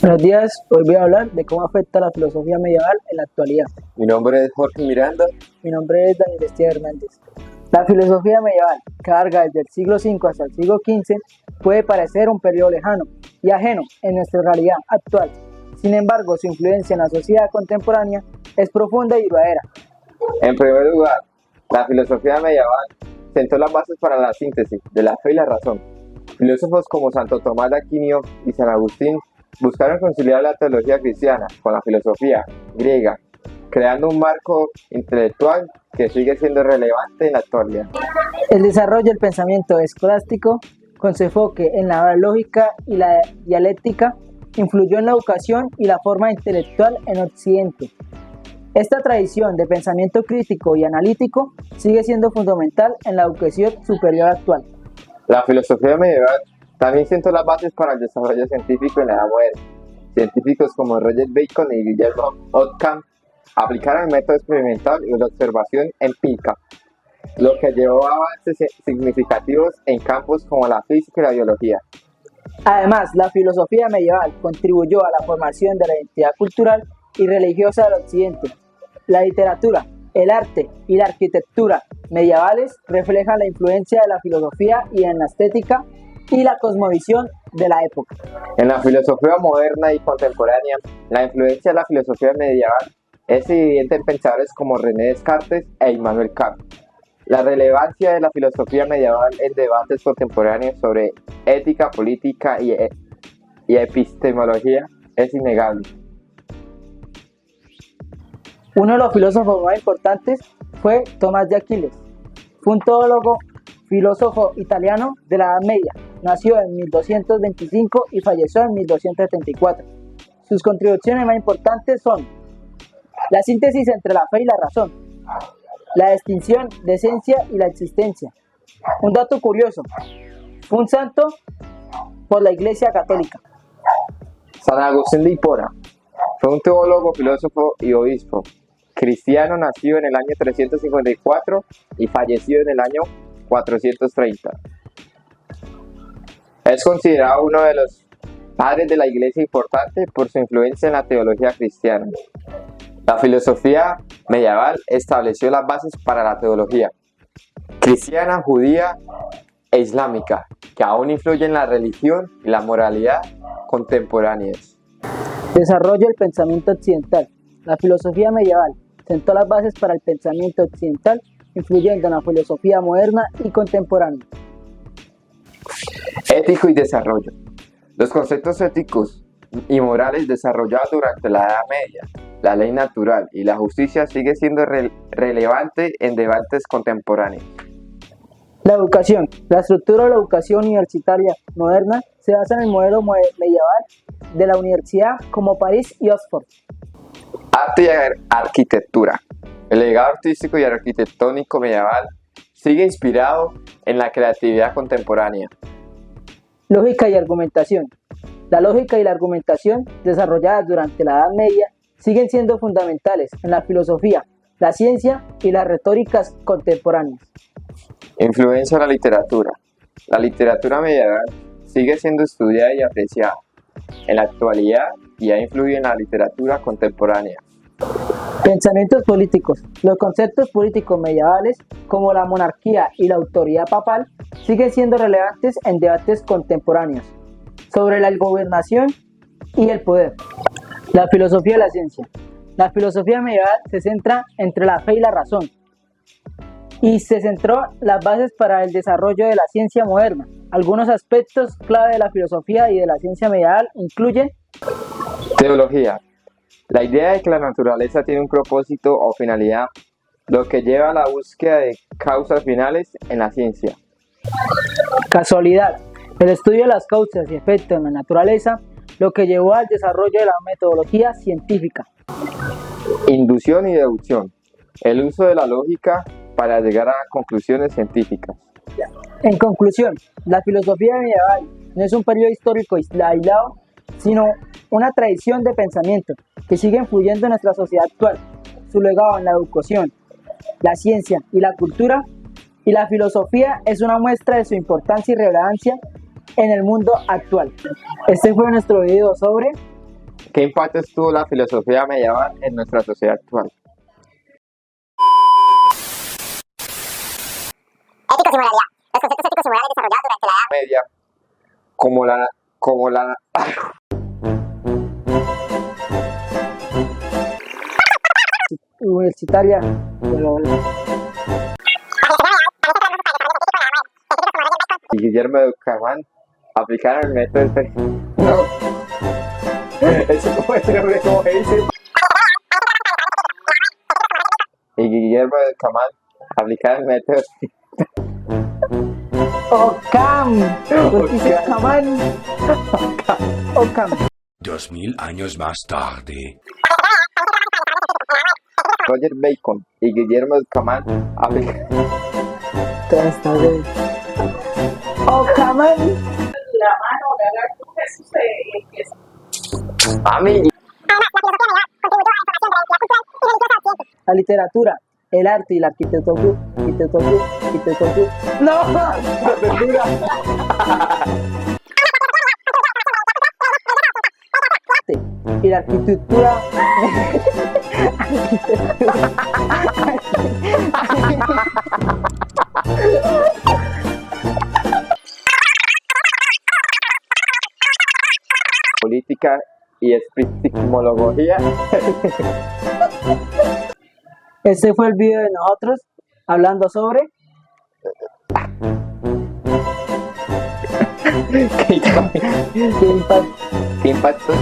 Buenos días, hoy voy a hablar de cómo afecta la filosofía medieval en la actualidad. Mi nombre es Jorge Miranda. Mi nombre es Daniel Estier Hernández. La filosofía medieval, que abarca desde el siglo V hasta el siglo XV, puede parecer un periodo lejano y ajeno en nuestra realidad actual. Sin embargo, su influencia en la sociedad contemporánea es profunda y duradera. En primer lugar, la filosofía medieval sentó las bases para la síntesis de la fe y la razón. Filósofos como Santo Tomás de Aquino y San Agustín buscaron conciliar la teología cristiana con la filosofía griega, creando un marco intelectual que sigue siendo relevante en la actualidad. El desarrollo del pensamiento escolástico, con su enfoque en la lógica y la dialéctica, influyó en la educación y la forma intelectual en Occidente. Esta tradición de pensamiento crítico y analítico sigue siendo fundamental en la educación superior actual. La filosofía medieval también sentó las bases para el desarrollo científico en la Edad Moderna. Científicos como Roger Bacon y Guillermo Ockham aplicaron el método experimental y la observación empírica, lo que llevó a avances significativos en campos como la física y la biología. Además, la filosofía medieval contribuyó a la formación de la identidad cultural y religiosa del Occidente. La literatura, el arte y la arquitectura medievales reflejan la influencia de la filosofía y en la estética y la cosmovisión de la época. En la filosofía moderna y contemporánea, la influencia de la filosofía medieval es evidente en pensadores como René Descartes e Immanuel Kant. La relevancia de la filosofía medieval en debates contemporáneos sobre ética, política y epistemología es innegable. Uno de los filósofos más importantes fue Tomás de Aquino. Fue un teólogo, filósofo italiano de la Edad Media. Nació en 1225 y falleció en 1274. Sus contribuciones más importantes son la síntesis entre la fe y la razón, la distinción de esencia y la existencia. Un dato curioso, fue un santo por la Iglesia Católica. San Agustín de Hipona fue un teólogo, filósofo y obispo cristiano, nacido en el año 354 y fallecido en el año 430. Es considerado uno de los padres de la Iglesia importante por su influencia en la teología cristiana. La filosofía medieval estableció las bases para la teología cristiana, judía e islámica, que aún influyen en la religión y la moralidad contemporáneas. Desarrollo del pensamiento occidental. La filosofía medieval sentó las bases para el pensamiento occidental, influyendo en la filosofía moderna y contemporánea. Ético y desarrollo. Los conceptos éticos y morales desarrollados durante la Edad Media, la ley natural y la justicia sigue siendo relevante en debates contemporáneos. La educación. La estructura de la educación universitaria moderna se basa en el modelo medieval de la universidad como París y Oxford. Arte y arquitectura. El legado artístico y arquitectónico medieval sigue inspirado en la creatividad contemporánea. Lógica y argumentación. La lógica y la argumentación desarrolladas durante la Edad Media siguen siendo fundamentales en la filosofía, la ciencia y las retóricas contemporáneas. Influencia de la literatura. La literatura medieval sigue siendo estudiada y apreciada en la actualidad y ha influido en la literatura contemporánea. Pensamientos políticos. Los conceptos políticos medievales, como la monarquía y la autoridad papal, siguen siendo relevantes en debates contemporáneos sobre la gobernación y el poder. La filosofía de la ciencia. La filosofía medieval se centra entre la fe y la razón y se centró las bases para el desarrollo de la ciencia moderna. Algunos aspectos clave de la filosofía y de la ciencia medieval incluyen teología. La idea de que la naturaleza tiene un propósito o finalidad, lo que lleva a la búsqueda de causas finales en la ciencia. Casualidad. El estudio de las causas y efectos en la naturaleza, lo que llevó al desarrollo de la metodología científica. Inducción y deducción. El uso de la lógica para llegar a conclusiones científicas. En conclusión, la filosofía medieval no es un periodo histórico aislado, sino una tradición de pensamiento que sigue influyendo en nuestra sociedad actual. Su legado en la educación, la ciencia y la cultura y la filosofía es una muestra de su importancia y relevancia en el mundo actual. Este fue nuestro video sobre ¿Qué impactos tuvo la filosofía medieval en nuestra sociedad actual? Éticos y moralidad. Los conceptos éticos y morales desarrollados durante la Edad Media, como la universitaria. y Guillermo de Ucamán aplicaron el método No. Eso como ese nombre, como que dice. Y Guillermo de Ucamán aplicaron el método Ockham. Dice Ockham. Ockham. 2000 años más tarde. Roger Bacon y Guillermo de Ucamán aplicaron. Todo está bien. Ockham. La mano, la Jesús empieza. A mí. La literatura, el arte y la arquitectura. ¡No! La verdura. Y la arquitectura. Política y epistemología. Este fue el video de nosotros hablando sobre ¿Qué impactos